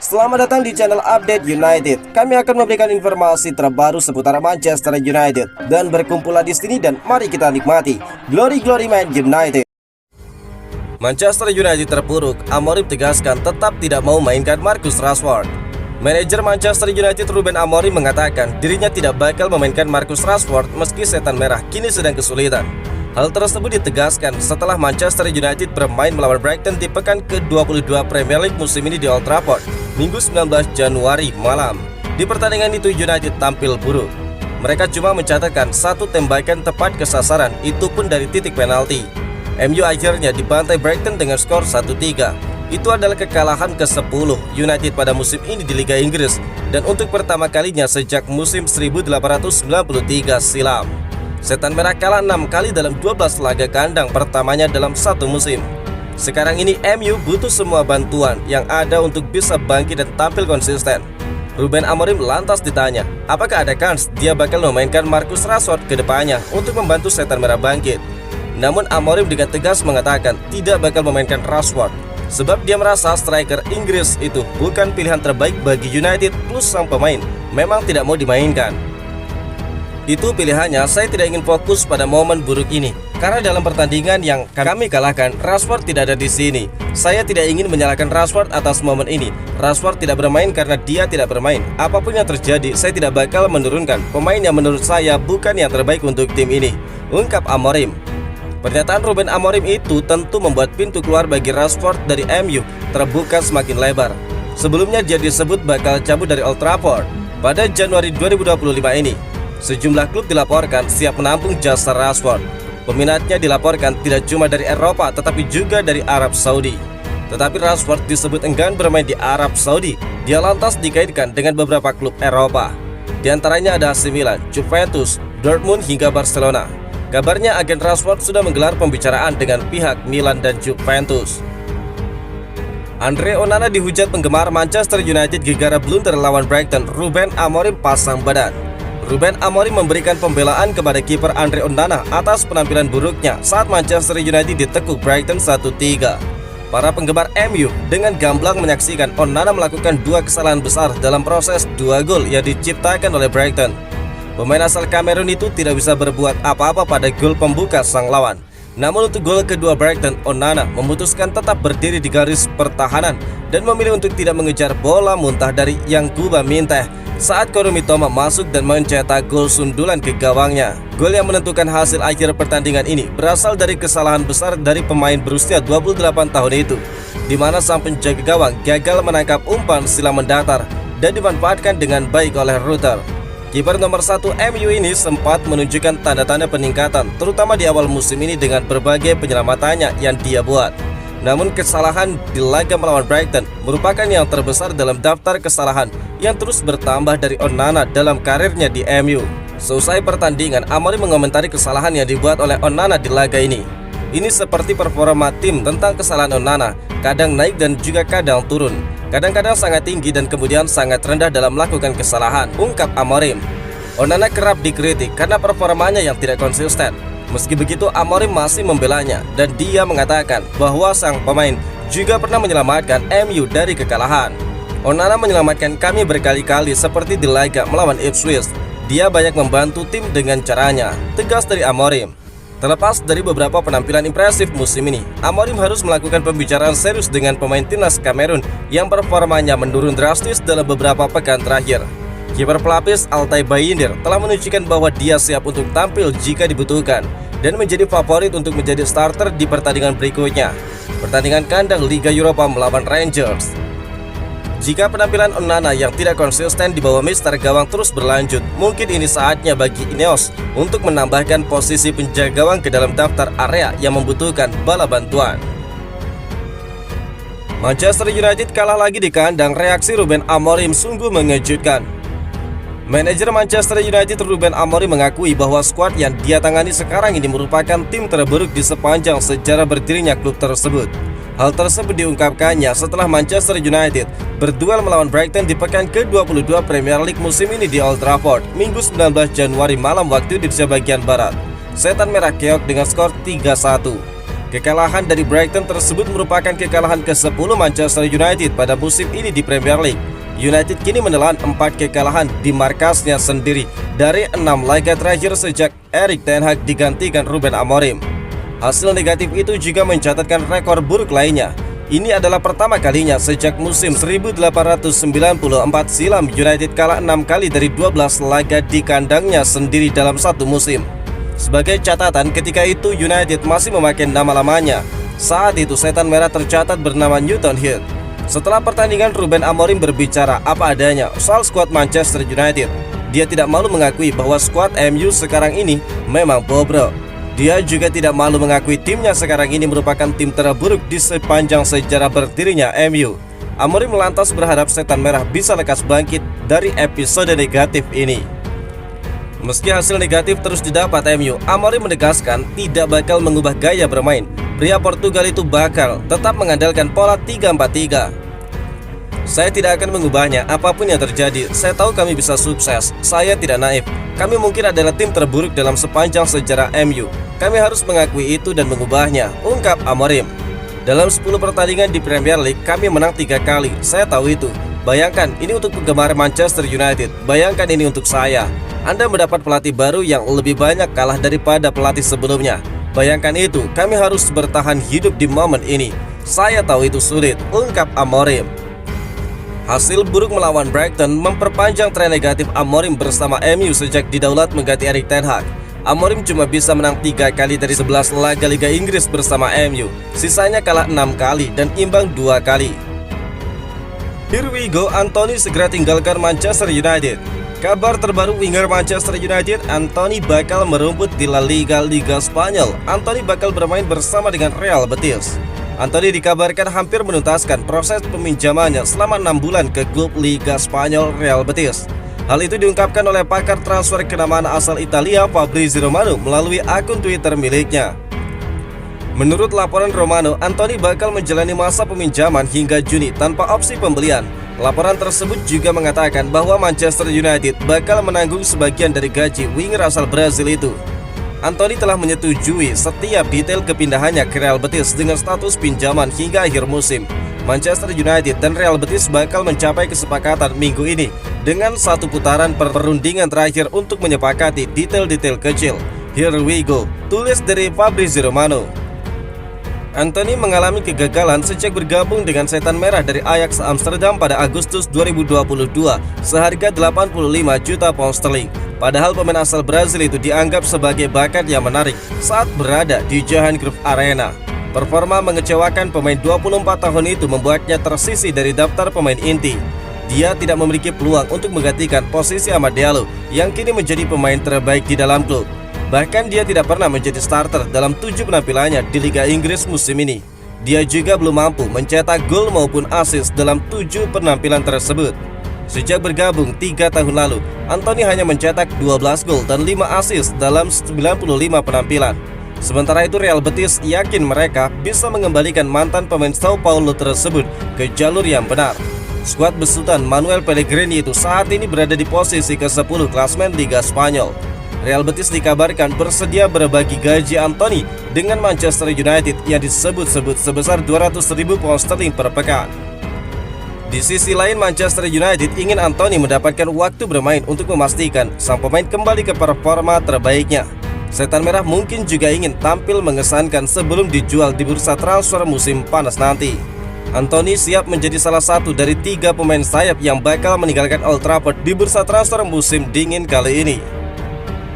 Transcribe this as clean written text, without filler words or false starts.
Selamat datang di channel Update United. Kami akan memberikan informasi terbaru seputar Manchester United dan berkumpullah di sini dan mari kita nikmati Glory Man United. Manchester United terpuruk. Amorim tegaskan tetap tidak mau mainkan Marcus Rashford. Manajer Manchester United Ruben Amorim mengatakan dirinya tidak bakal memainkan Marcus Rashford meski setan merah kini sedang kesulitan. Hal tersebut ditegaskan setelah Manchester United bermain melawan Brighton di pekan ke-22 Premier League musim ini di Old Trafford, Minggu 19 Januari malam. Di pertandingan itu United tampil buruk. Mereka cuma mencatatkan satu tembakan tepat ke sasaran, itu pun dari titik penalti. MU akhirnya dibantai Brighton dengan skor 1-3. Itu adalah kekalahan ke-10 United pada musim ini di Liga Inggris dan untuk pertama kalinya sejak musim 1893 silam. Setan merah kalah 6 kali dalam 12 laga kandang pertamanya dalam satu musim. Sekarang ini MU butuh semua bantuan yang ada untuk bisa bangkit dan tampil konsisten. Ruben Amorim lantas ditanya, apakah ada kans dia bakal memainkan Marcus Rashford ke depannya untuk membantu setan merah bangkit. Namun Amorim dengan tegas mengatakan tidak bakal memainkan Rashford, sebab dia merasa striker Inggris itu bukan pilihan terbaik bagi United plus sang pemain memang tidak mau dimainkan. Itu pilihannya, saya tidak ingin fokus pada momen buruk ini. Karena dalam pertandingan yang kami kalahkan, Rashford tidak ada di sini. Saya tidak ingin menyalahkan Rashford atas momen ini. Rashford tidak bermain karena dia tidak bermain. Apapun yang terjadi, saya tidak bakal menurunkan pemain yang menurut saya bukan yang terbaik untuk tim ini, ungkap Amorim. Pernyataan Ruben Amorim itu tentu membuat pintu keluar bagi Rashford dari MU terbuka semakin lebar. Sebelumnya dia disebut bakal cabut dari Old Trafford pada Januari 2025 ini. Sejumlah klub dilaporkan siap menampung jasa Rashford. Peminatnya dilaporkan tidak cuma dari Eropa tetapi juga dari Arab Saudi. Tetapi Rashford disebut enggan bermain di Arab Saudi. Dia lantas dikaitkan dengan beberapa klub Eropa. Di antaranya ada AC Milan, Juventus, Dortmund hingga Barcelona. Kabarnya agen Rashford sudah menggelar pembicaraan dengan pihak Milan dan Juventus. Andre Onana dihujat penggemar Manchester United gegara blunder lawan Brighton. Ruben Amorim pasang badan. Ruben Amorim memberikan pembelaan kepada kiper Andre Onana atas penampilan buruknya saat Manchester United ditekuk Brighton 1-3. Para penggemar MU dengan gamblang menyaksikan Onana melakukan dua kesalahan besar dalam proses 2 gol yang diciptakan oleh Brighton. Pemain asal Kamerun itu tidak bisa berbuat apa-apa pada gol pembuka sang lawan. Namun untuk gol kedua Brighton, Onana memutuskan tetap berdiri di garis pertahanan dan memilih untuk tidak mengejar bola muntah dari Yankuba Minteh saat Kolo Mitoma masuk dan mencetak gol sundulan ke gawangnya. Gol yang menentukan hasil akhir pertandingan ini berasal dari kesalahan besar dari pemain berusia 28 tahun itu, di mana sang penjaga gawang gagal menangkap umpan silang mendatar dan dimanfaatkan dengan baik oleh Rutter. Kiper nomor 1 MU ini sempat menunjukkan tanda-tanda peningkatan terutama di awal musim ini dengan berbagai penyelamatannya yang dia buat. Namun kesalahan di laga melawan Brighton merupakan yang terbesar dalam daftar kesalahan yang terus bertambah dari Onana dalam karirnya di MU. Selesai pertandingan, Amorim mengomentari kesalahan yang dibuat oleh Onana di laga ini. Ini seperti performa tim tentang kesalahan Onana, kadang naik dan juga kadang turun. Kadang-kadang sangat tinggi dan kemudian sangat rendah dalam melakukan kesalahan, ungkap Amorim. Onana kerap dikritik karena performanya yang tidak konsisten. Meski begitu, Amorim masih membelanya dan dia mengatakan bahwa sang pemain juga pernah menyelamatkan MU dari kekalahan. Onana menyelamatkan kami berkali-kali seperti di laga melawan Ipswich. Dia banyak membantu tim dengan caranya, tegas dari Amorim. Terlepas dari beberapa penampilan impresif musim ini, Amorim harus melakukan pembicaraan serius dengan pemain timnas Kamerun yang performanya menurun drastis dalam beberapa pekan terakhir. Kiper pelapis Altay Bayindir telah menunjukkan bahwa dia siap untuk tampil jika dibutuhkan dan menjadi favorit untuk menjadi starter di pertandingan berikutnya, pertandingan kandang Liga Eropa melawan Rangers. Jika penampilan Onana yang tidak konsisten di bawah mister gawang terus berlanjut, mungkin ini saatnya bagi Ineos untuk menambahkan posisi penjaga gawang ke dalam daftar area yang membutuhkan bala bantuan. Manchester United kalah lagi di kandang. Reaksi Ruben Amorim sungguh mengejutkan. Manajer Manchester United Ruben Amorim mengakui bahwa skuad yang dia tangani sekarang ini merupakan tim terburuk di sepanjang sejarah berdirinya klub tersebut. Hal tersebut diungkapkannya setelah Manchester United berduel melawan Brighton di pekan ke-22 Premier League musim ini di Old Trafford, Minggu 19 Januari malam waktu Indonesia bagian Barat. Setan merah keok dengan skor 3-1. Kekalahan dari Brighton tersebut merupakan kekalahan ke-10 Manchester United pada musim ini di Premier League. United kini menelan 4 kekalahan di markasnya sendiri dari 6 laga terakhir sejak Erik ten Hag digantikan Ruben Amorim. Hasil negatif itu juga mencatatkan rekor buruk lainnya. Ini adalah pertama kalinya sejak musim 1894 silam United kalah 6 kali dari 12 laga di kandangnya sendiri dalam satu musim. Sebagai catatan, ketika itu United masih memakai nama lamanya. Saat itu setan merah tercatat bernama Newton Heath. Setelah pertandingan, Ruben Amorim berbicara apa adanya soal skuad Manchester United. Dia tidak malu mengakui bahwa skuad MU sekarang ini memang bobrok. Dia juga tidak malu mengakui timnya sekarang ini merupakan tim terburuk di sepanjang sejarah berdirinya MU. Amorim lantas berharap setan merah bisa lekas bangkit dari episode negatif ini. Meski hasil negatif terus didapat MU, Amorim menegaskan tidak bakal mengubah gaya bermain. Pria Portugal itu bakal tetap mengandalkan pola 3-4-3. Saya tidak akan mengubahnya apapun yang terjadi. Saya tahu kami bisa sukses. Saya tidak naif. Kami mungkin adalah tim terburuk dalam sepanjang sejarah MU. Kami harus mengakui itu dan mengubahnya, ungkap Amorim. Dalam 10 pertandingan di Premier League, kami menang 3 kali. Saya tahu itu. Bayangkan, ini untuk penggemar Manchester United. Bayangkan ini untuk saya. Anda mendapat pelatih baru yang lebih banyak kalah daripada pelatih sebelumnya. Bayangkan itu, kami harus bertahan hidup di momen ini. Saya tahu itu sulit, ungkap Amorim. Hasil buruk melawan Brighton memperpanjang tren negatif Amorim bersama MU sejak didaulat mengganti Erik ten Hag. Amorim cuma bisa menang 3 kali dari 11 laga Liga Inggris bersama MU. Sisanya kalah 6 kali dan imbang 2 kali. Here we go, Anthony segera tinggalkan Manchester United. Kabar terbaru, winger Manchester United Anthony bakal merumput di La Liga Spanyol. Anthony bakal bermain bersama dengan Real Betis. Anthony dikabarkan hampir menuntaskan proses peminjamannya selama 6 bulan ke klub Liga Spanyol Real Betis. Hal itu diungkapkan oleh pakar transfer kenamaan asal Italia Fabrizio Romano melalui akun Twitter miliknya. Menurut laporan Romano, Anthony bakal menjalani masa peminjaman hingga Juni tanpa opsi pembelian. Laporan tersebut juga mengatakan bahwa Manchester United bakal menanggung sebagian dari gaji winger asal Brazil itu. Anthony telah menyetujui setiap detail kepindahannya ke Real Betis dengan status pinjaman hingga akhir musim. Manchester United dan Real Betis bakal mencapai kesepakatan minggu ini dengan satu putaran perundingan terakhir untuk menyepakati detail-detail kecil. Here we go, tulis dari Fabrizio Romano. Anthony mengalami kegagalan sejak bergabung dengan setan merah dari Ajax Amsterdam pada Agustus 2022 seharga 85 juta pound sterling. Padahal pemain asal Brazil itu dianggap sebagai bakat yang menarik saat berada di Johan Cruyff Arena. Performa mengecewakan pemain 24 tahun itu membuatnya tersisih dari daftar pemain inti. Dia tidak memiliki peluang untuk menggantikan posisi Amad Diallo yang kini menjadi pemain terbaik di dalam klub. Bahkan dia tidak pernah menjadi starter dalam 7 penampilannya di Liga Inggris musim ini. Dia juga belum mampu mencetak gol maupun assist dalam 7 penampilan tersebut. Sejak bergabung 3 tahun lalu, Anthony hanya mencetak 12 gol dan 5 assist dalam 95 penampilan. Sementara itu Real Betis yakin mereka bisa mengembalikan mantan pemain Sao Paulo tersebut ke jalur yang benar. Skuad besutan Manuel Pellegrini itu saat ini berada di posisi ke-10 klasmen Liga Spanyol. Real Betis dikabarkan bersedia berbagi gaji Anthony dengan Manchester United yang disebut-sebut sebesar 200.000 pound sterling per pekan. Di sisi lain, Manchester United ingin Anthony mendapatkan waktu bermain untuk memastikan sang pemain kembali ke performa terbaiknya. Setan merah mungkin juga ingin tampil mengesankan sebelum dijual di bursa transfer musim panas nanti. Anthony siap menjadi salah satu dari 3 pemain sayap yang bakal meninggalkan Old Trafford di bursa transfer musim dingin kali ini.